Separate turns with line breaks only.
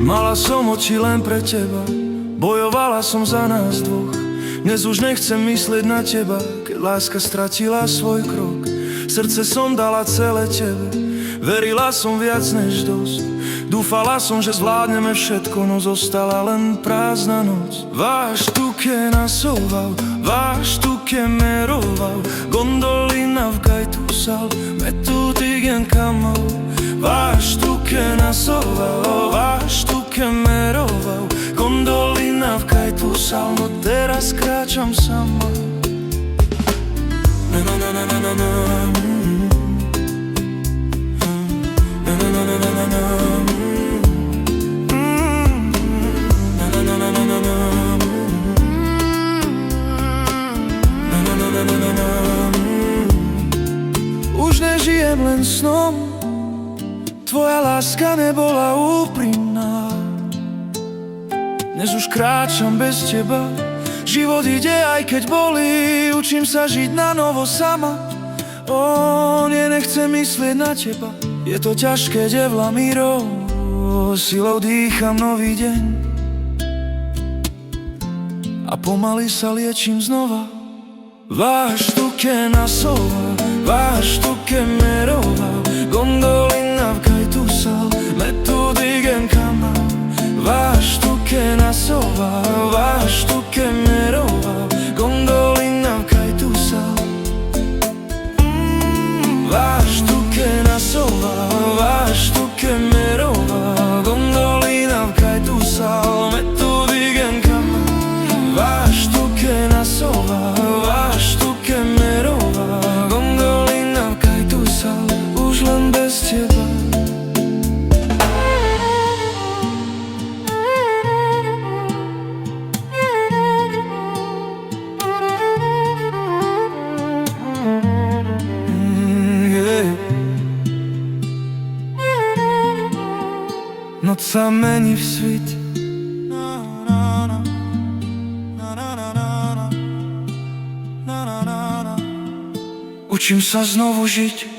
Mala som oči len pre teba, bojovala som za nás dvoch. Dnes už nechcem myslieť na teba, keď láska stratila svoj krok. Srdce som dala celé tebe, verila som viac než dosť. Dúfala som, že zvládneme všetko, no zostala len prázdna noc. Váš tu ke nasoval, váš tu ke meroval, gondolina v gajtu sal, me tu tigen kamal. Váš tu ke nasoval, váš tu ke meroval, gondolina v gajtu sal, no teraz kráčam sama. Na na na na na na na. Na na na na na na na. Už nežijem len snom, tvoja láska nebola úprimná. Dnes už kráčam bez teba, život ide aj keď bolí. Učím sa žiť na novo sama, nechcem myslieť na teba. Je to ťažké, devla mírov, silou dýcham nový deň a pomaly sa liečím znova. Váš tu ke nasoval, váš tu ke meroval, gondolina v gajtu sal, me tu digen kamal. Váš tu ke nasoval, váš tu ke meroval, gondolina v gajtu sal. Váš tu ke nasoval, váš tu ke meroval, gondolina v gajtu sal, me tu digen kamal. Váš tu ke nasoval, váš tu ke meroval, gondolina v gajtu sal, už len bez teba. Noc sa mení v svit, učím sa znovu žiť.